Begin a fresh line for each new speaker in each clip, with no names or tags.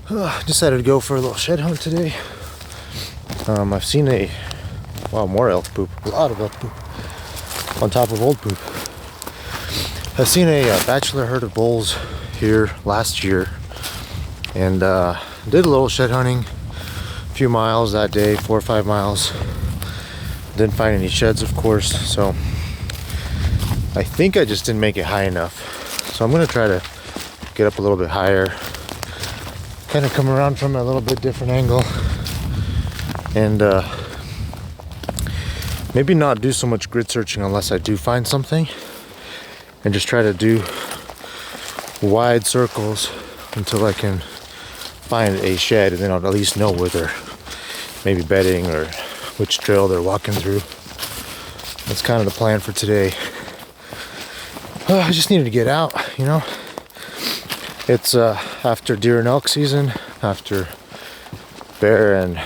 Decided to go for a little shed hunt today. I've seen more elk poop, a lot of elk poop on top of old poop. I've seen a bachelor herd of bulls here last year, and did a little shed hunting, a few miles that day, 4 or 5 miles. Didn't find any sheds, of course, so I think I just didn't make it high enough. So I'm gonna try to get up a little bit higher, kind of come around from a little bit different angle, and maybe not do so much grid searching unless I do find something, and just try to do wide circles until I can find a shed, and then I'll at least know where they're maybe bedding or which trail they're walking through. That's kind of the plan for today. I just needed to get out, you know. It's after deer and elk season, after bear and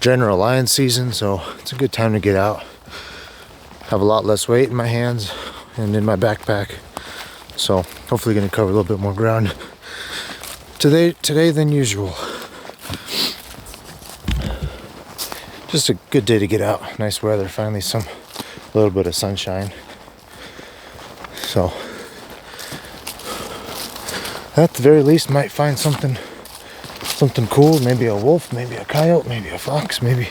general lion season, so it's a good time to get out. Have a lot less weight in my hands and in my backpack, so hopefully going to cover a little bit more ground today than usual. Just a good day to get out. Nice weather, finally a little bit of sunshine. So at the very least might find something cool, maybe a wolf, maybe a coyote, maybe a fox, maybe,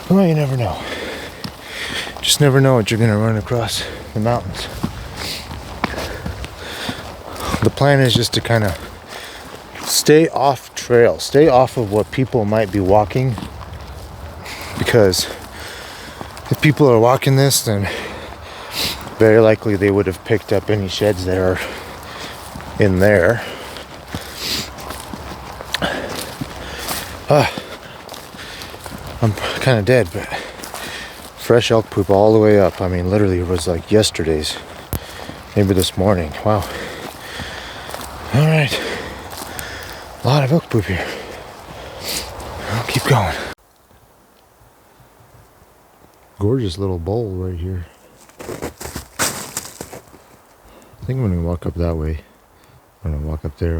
well, you never know. Just never know what you're gonna run across the mountains. The plan is just to kind of stay off trail, stay off of what people might be walking, because if people are walking this, then very likely they would have picked up any sheds that are in there. I'm kind of dead, but fresh elk poop all the way up. I mean, literally it was like yesterday's, maybe this morning. Wow. All right, a lot of elk poop here. I'll keep going. Gorgeous little bowl right here. I think I'm gonna walk up that way. I'm gonna walk up there,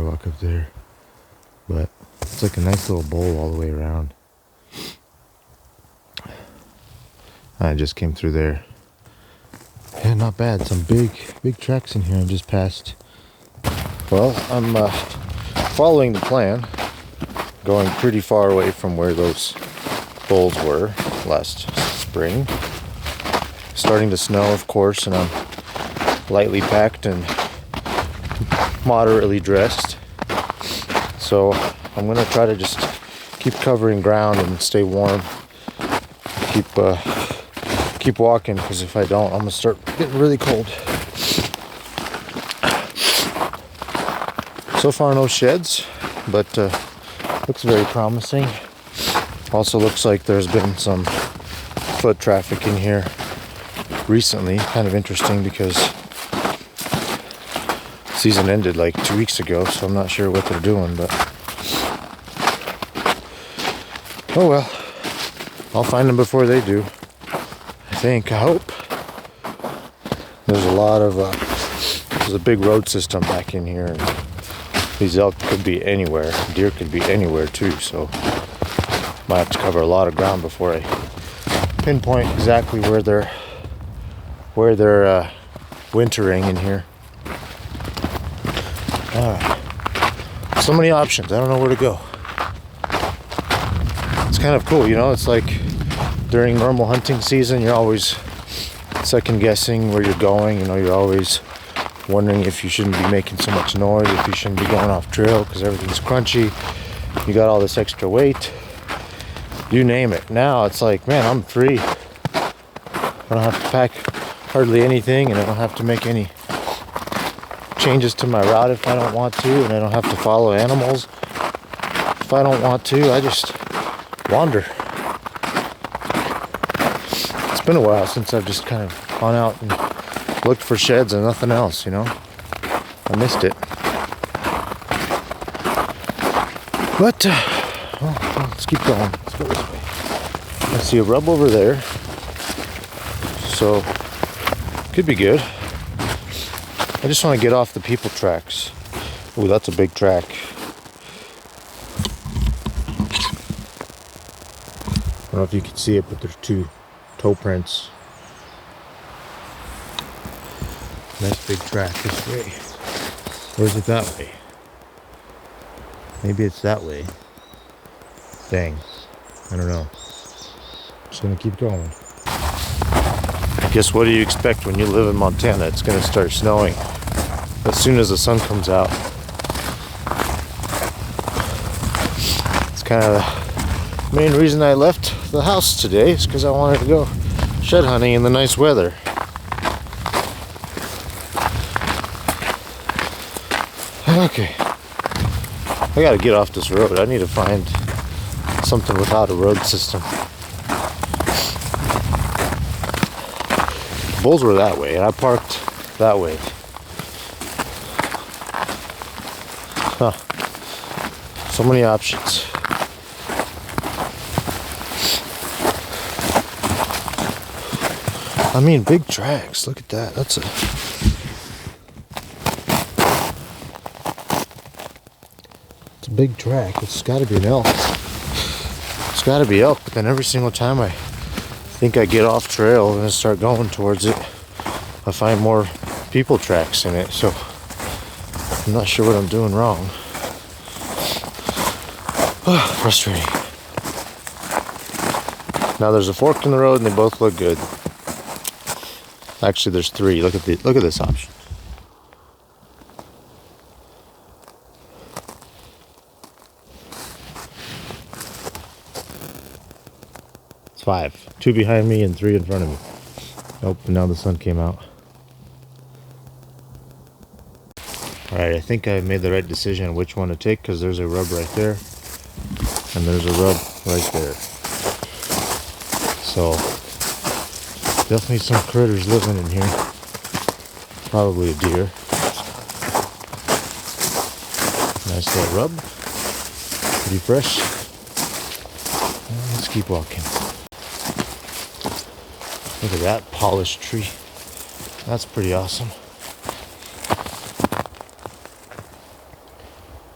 but it's like a nice little bowl all the way around. I just came through there. Yeah, not bad. Some big tracks in here I just passed. Well, I'm following the plan, going pretty far away from where those bowls were last spring. Starting to snow, of course, and I'm lightly packed and moderately dressed. So I'm gonna try to just keep covering ground and stay warm. Keep walking, because if I don't, I'm gonna start getting really cold. So far, no sheds, but looks very promising. Also looks like there's been some foot traffic in here recently. Kind of interesting, because season ended like 2 weeks ago, so I'm not sure what they're doing, but oh well, I'll find them before they do. I hope. There's a big road system back in here, and these elk could be anywhere. Deer could be anywhere too, so might have to cover a lot of ground before I pinpoint exactly where they're wintering in here. So many options. I don't know where to go. It's kind of cool, you know. It's like during normal hunting season, you're always second guessing where you're going. You know, you're always wondering if you shouldn't be making so much noise, if you shouldn't be going off trail because everything's crunchy. You got all this extra weight. You name it. Now it's like, man, I'm free. I don't have to pack hardly anything, and I don't have to make any changes to my route if I don't want to, and I don't have to follow animals if I don't want to. I just wander. It's been a while since I've just kind of gone out and looked for sheds and nothing else, you know. I missed it. But well, let's keep going. Let's go this way. I see a rub over there, so could be good. I just want to get off the people tracks. Ooh, that's a big track. don't know if you can see it, but there's 2 toe prints. Nice big track this way. Or is it that way? Maybe it's that way. Dang. I don't know. Just gonna keep going. I guess what do you expect when you live in Montana? It's gonna start snowing as soon as the sun comes out. It's kind of the main reason I left the house today is because I wanted to go shed hunting in the nice weather. Okay, I gotta get off this road. I need to find something without a road system. The bulls were that way, and I parked that way. Huh. So many options. I mean, big tracks. Look at that. That's a... It's a big track. It's got to be an elk. It's got to be elk, but then every single time I think I get off trail and start going towards it, I find more people tracks in it, so I'm not sure what I'm doing wrong. Frustrating. Now there's a fork in the road and they both look good. Actually, there's 3. Look at this option. It's 5. 2 behind me and 3 in front of me. Oh, and now the sun came out. Alright, I think I made the right decision on which one to take, because there's a rub right there. And there's a rub right there. So, definitely some critters living in here. Probably a deer. Nice little rub. Pretty fresh. And let's keep walking. Look at that polished tree. That's pretty awesome.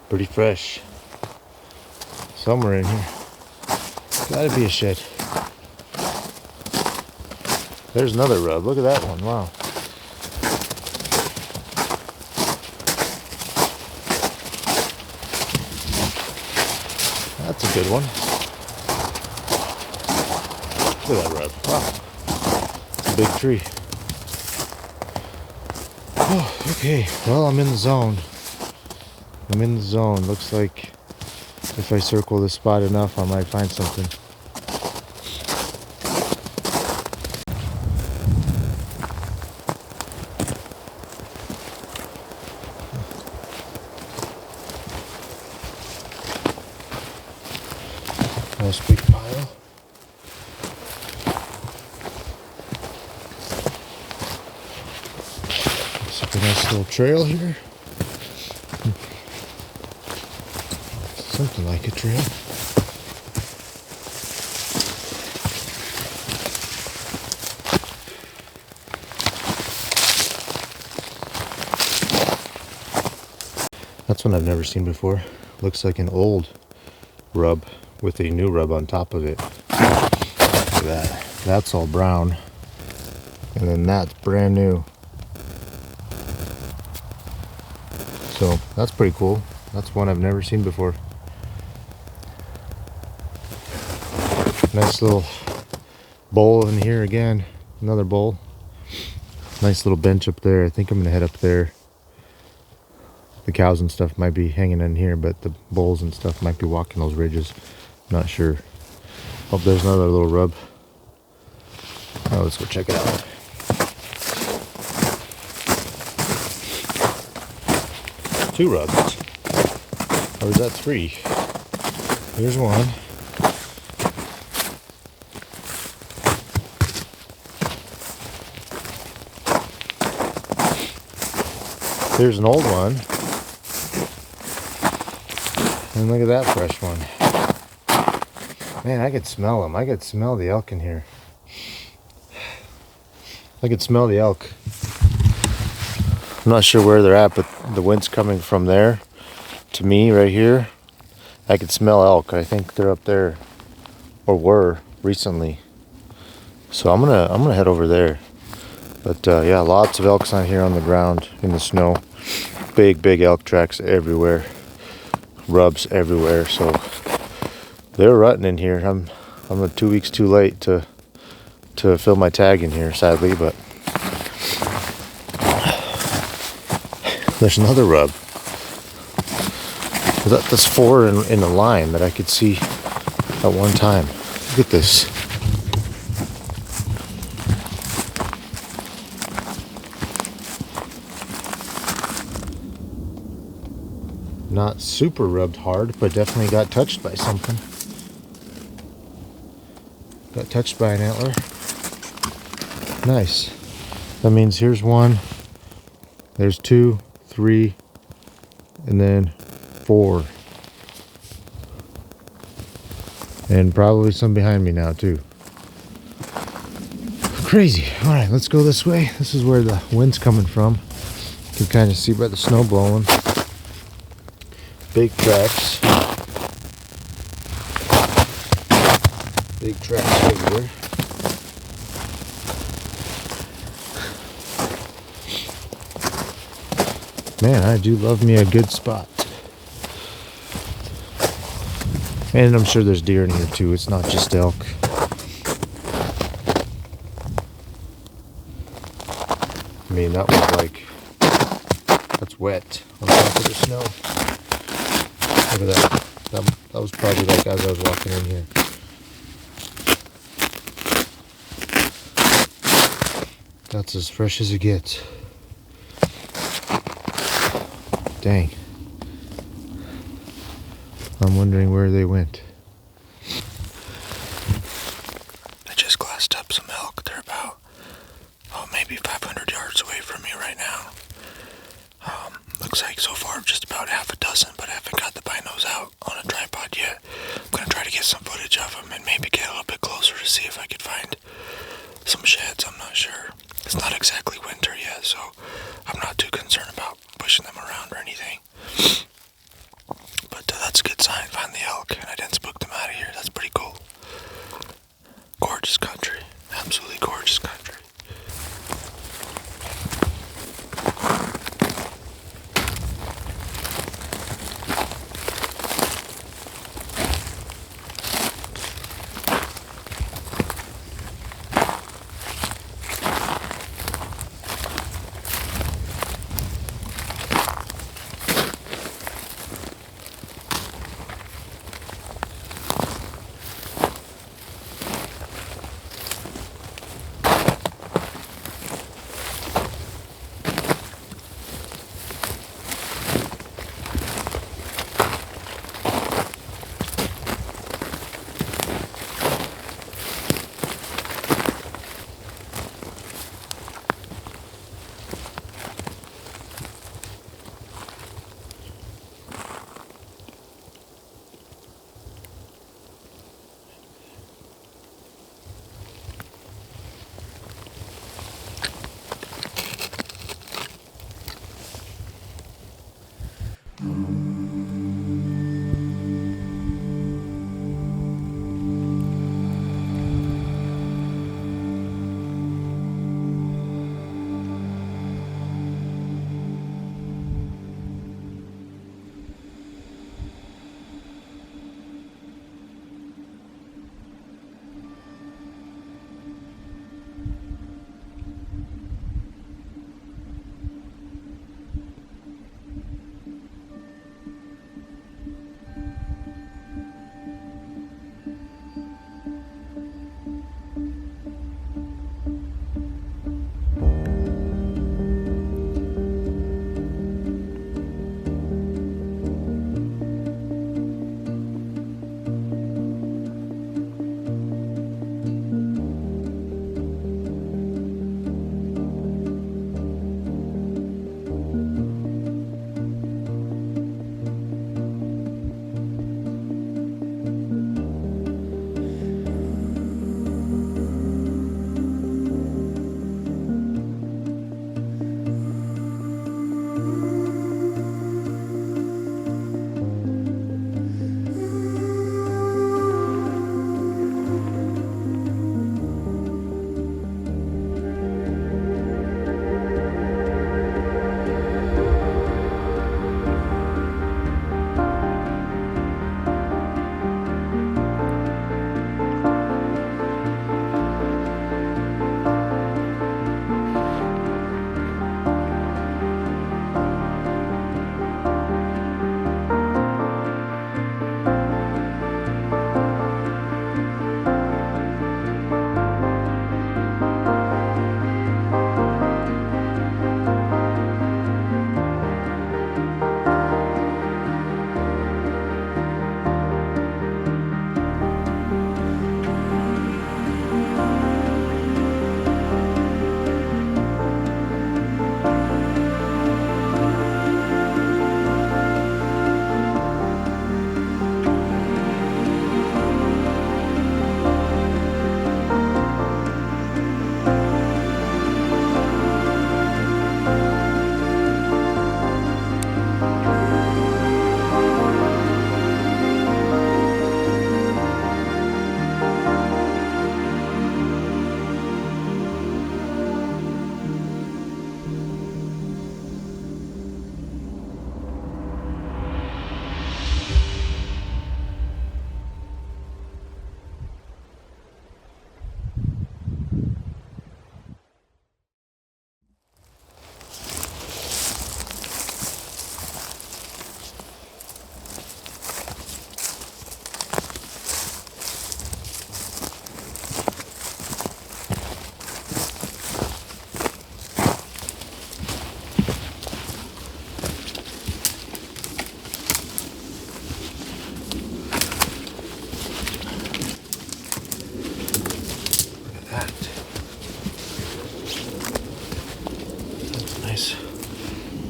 Pretty fresh. Somewhere in here. Gotta be a shed. There's another rub. Look at that one. Wow. That's a good one. Look at that rub. Wow. It's a big tree. Oh, okay. Well, I'm in the zone. I'm in the zone. Looks like if I circle this spot enough, I might find something. Nice big pile. Looks like a nice little trail here. Something like a trail. That's one I've never seen before. Looks like an old rub with a new rub on top of it. Look at that. That's all brown. And then that's brand new. So that's pretty cool. That's one I've never seen before. Nice little bowl in here again. Another bowl. Nice little bench up there. I think I'm gonna head up there. The cows and stuff might be hanging in here, but the bulls and stuff might be walking those ridges. Not sure. Oh, there's another little rub. Oh, let's go check it out. Two rubs. Or is that 3? Here's one. Here's an old one. And look at that fresh one. Man, I could smell them. I could smell the elk in here. I could smell the elk. I'm not sure where they're at, but the wind's coming from there to me right here. I could smell elk. I think they're up there, or were. recently. So I'm gonna head over there. But yeah, lots of elks on here on the ground in the snow. Big elk tracks everywhere. Rubs everywhere. So they're rutting in here. I'm 2 weeks too late to fill my tag in here, sadly, but there's another rub. That's 4 in a line that I could see at one time. Look at this. Not super rubbed hard, but definitely got touched by something. Got touched by an antler. Nice. That means here's 1, there's 2, 3, and then 4. And probably some behind me now too. Crazy. All right, let's go this way. This is where the wind's coming from. You can kind of see by the snow blowing. Big tracks. Big tracks everywhere. Man, I do love me a good spot. And I'm sure there's deer in here too. It's not just elk. I mean, that was like, that's wet on top of the snow. Look at that. That was probably like as I was walking in here. That's as fresh as it gets. Dang. I'm wondering where they went. I just glassed up some elk. They're about, maybe 500 yards away from me right now. Looks like so far just about half a dozen, but I haven't got the binos out on a tripod yet. I'm going to try to get some footage of them and maybe get a little bit closer to see if I could find some sheds. I'm not sure. It's not exactly winter yet, so I'm not too concerned about pushing them around or anything. But that's a good sign. Find the elk, and I didn't spook them out of here. That's pretty cool. Gorgeous country. Absolutely gorgeous country.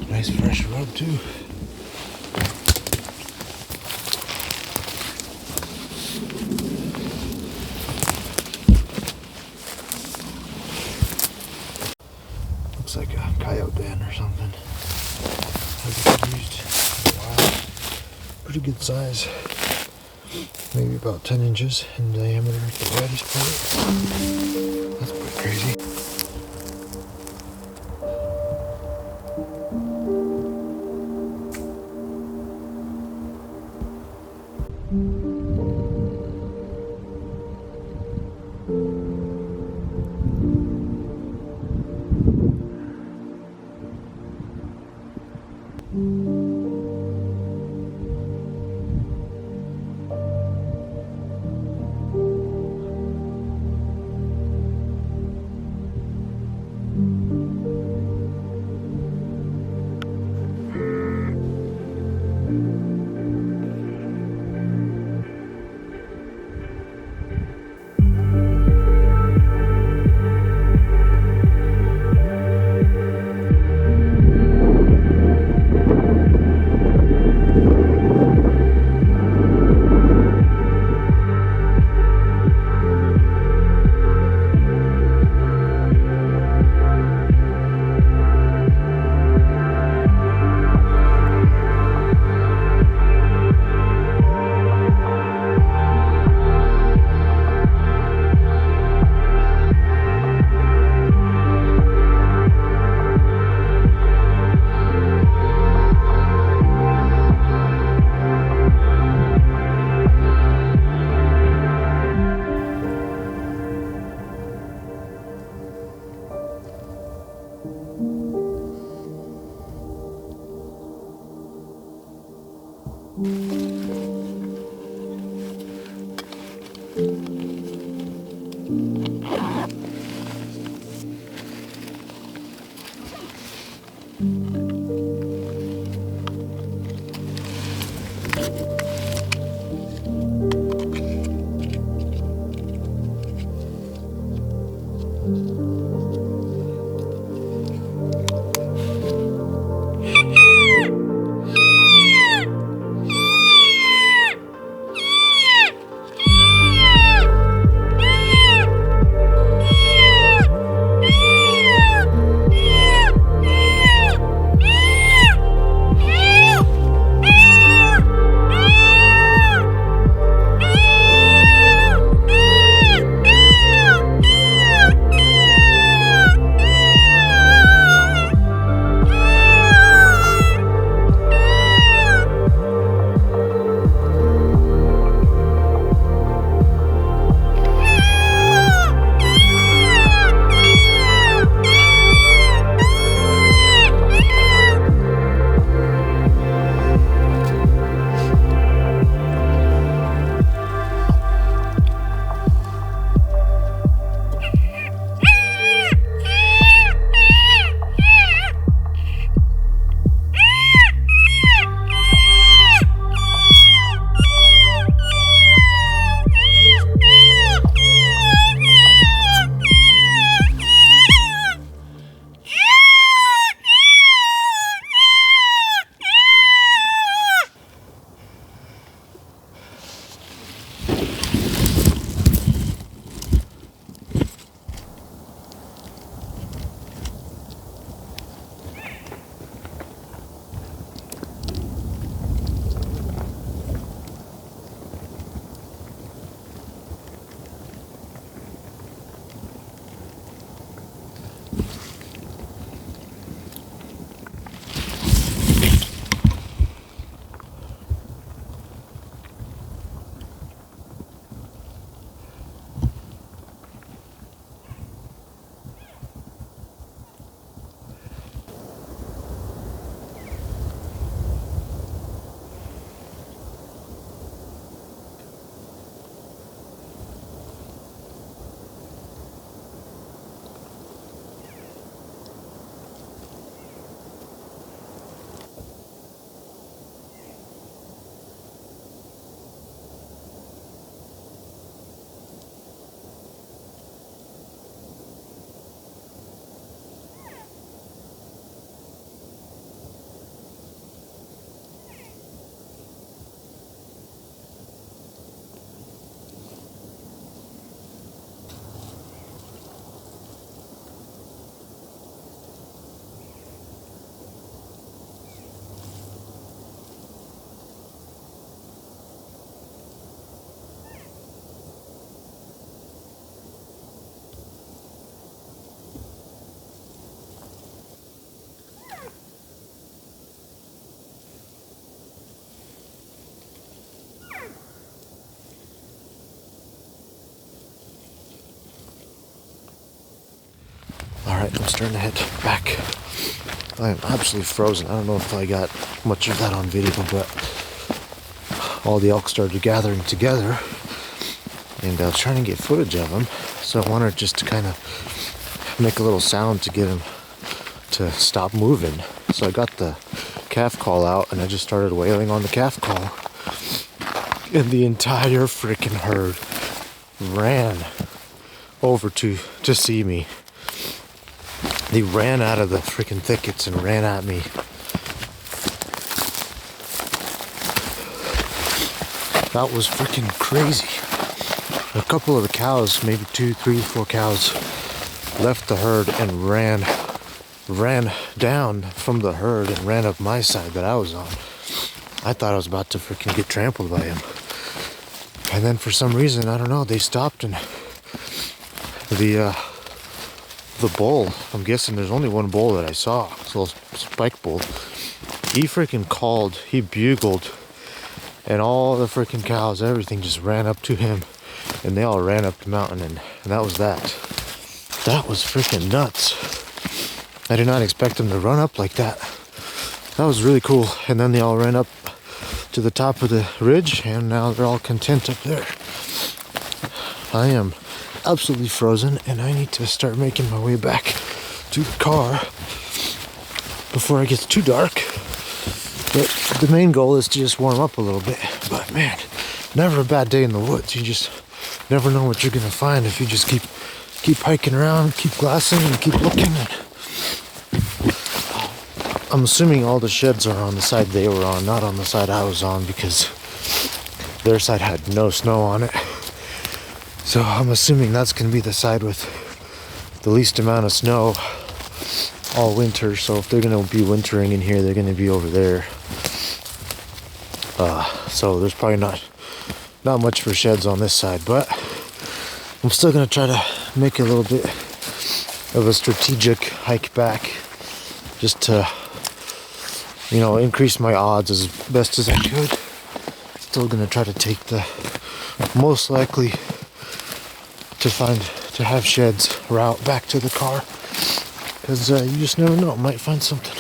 nice fresh rub too. Looks like a coyote den or something. Hasn't been used in a while. Pretty good size. Maybe about 10 inches in diameter at the widest part. That's pretty crazy. Alright, I'm starting to head back. I am absolutely frozen. I don't know if I got much of that on video, but all the elk started gathering together, and I was trying to get footage of them, so I wanted just to kind of make a little sound to get them to stop moving. So I got the calf call out, and I just started wailing on the calf call, and the entire freaking herd ran over to see me. They ran out of the freaking thickets and ran at me. That was freaking crazy. A couple of the cows, maybe 2, 3, 4 cows, left the herd and ran down from the herd and ran up my side that I was on. I thought I was about to freaking get trampled by him. And then for some reason, I don't know, they stopped, and the bull, I'm guessing there's only one bull that I saw, it's a little spike bull. He freaking called, he bugled, and all the freaking cows, everything just ran up to him, and they all ran up the mountain, and that was that. That was freaking nuts. I did not expect them to run up like that. That was really cool. And then they all ran up to the top of the ridge, and now they're all content up there. I am absolutely frozen, and I need to start making my way back to the car before it gets too dark. But the main goal is to just warm up a little bit. But man, never a bad day in the woods. You just never know what you're gonna find if you just keep hiking around, keep glassing, and keep looking. I'm assuming all the sheds are on the side they were on, not on the side I was on, because their side had no snow on it. So I'm assuming that's going to be the side with the least amount of snow all winter. So if they're going to be wintering in here, they're going to be over there. So there's probably not much for sheds on this side, but I'm still going to try to make a little bit of a strategic hike back, just to, you know, increase my odds as best as I could. Still going to try to take the most likely to have sheds route back to the car, because you just never know, might find something.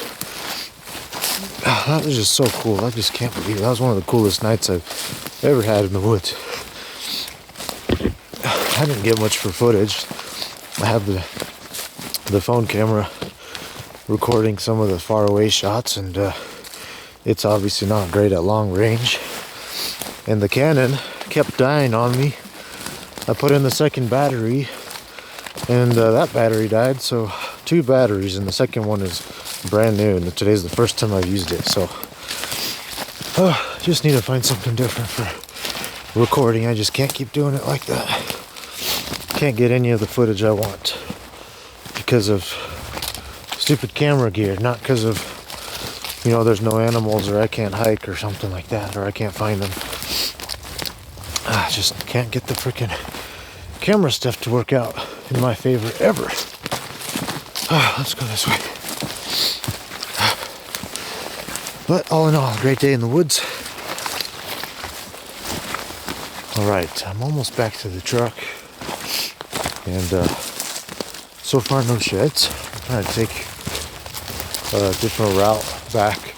That was just so cool. I just can't believe it. That was one of the coolest nights I've ever had in the woods. I didn't get much for footage. I have the phone camera recording some of the faraway shots, and it's obviously not great at long range, and the Canon kept dying on me. I put in the second battery, and that battery died, so 2 batteries, and the second one is brand new, and today's the first time I've used it. So just need to find something different for recording. I just can't keep doing it like that. Can't get any of the footage I want because of stupid camera gear, not because of, you know, there's no animals, or I can't hike or something like that, or I can't find them. I just can't get the freaking camera stuff to work out in my favor ever. Let's go this way. But all in all, great day in the woods. Alright, I'm almost back to the truck, and so far no sheds. I'm trying to take a different route back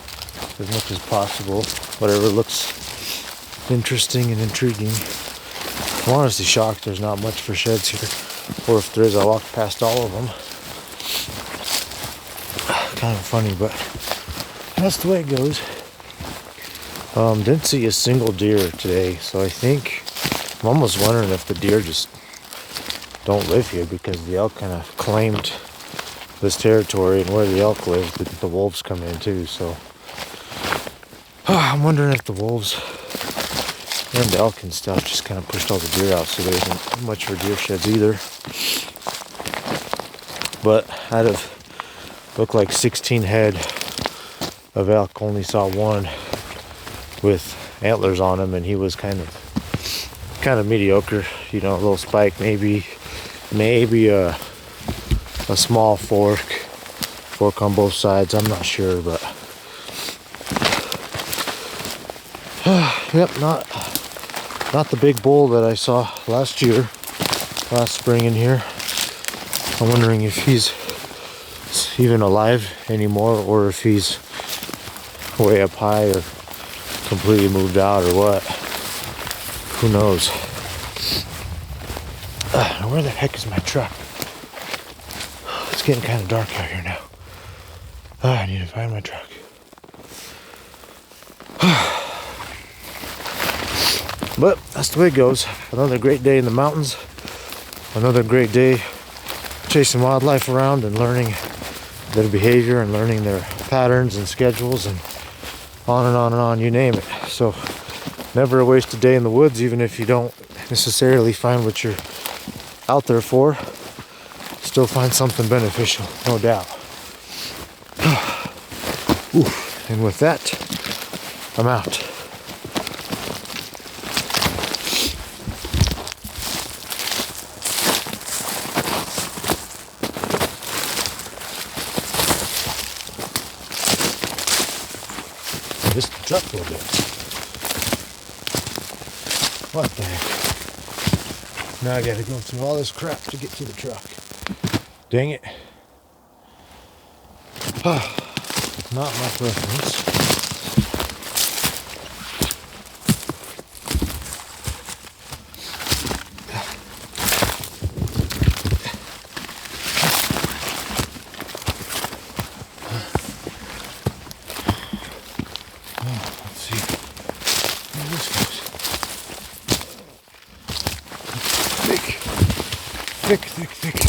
as much as possible, whatever looks interesting and intriguing. I'm honestly shocked there's not much for sheds here, or if there is, I walked past all of them. Kind of funny, but that's the way it goes. Didn't see a single deer today, so I think I'm almost wondering if the deer just don't live here, because the elk kind of claimed this territory, and where the elk live, the wolves come in too. So I'm wondering if the wolves and the elk and stuff just kind of pushed all the deer out, so there isn't much for deer sheds either. But out of, looked like 16 head of elk, only saw one with antlers on him, and he was kind of mediocre, you know, a little spike, maybe a small fork on both sides. I'm not sure, but yep, not the big bull that I saw last spring in here. I'm wondering if he's even alive anymore, or if he's way up high or completely moved out or what. Who knows? Now where the heck is my truck? It's getting kind of dark out here now. I need to find my truck. But that's the way it goes. Another great day in the mountains. Another great day chasing wildlife around and learning their behavior and learning their patterns and schedules and on and on and on, you name it. So never a wasted day in the woods, even if you don't necessarily find what you're out there for. Still find something beneficial, no doubt. And with that, I'm out. Just the truck a little bit. What the heck? Now I gotta go through all this crap to get to the truck. Dang it. Not my preference. Let's see where this goes. Thick.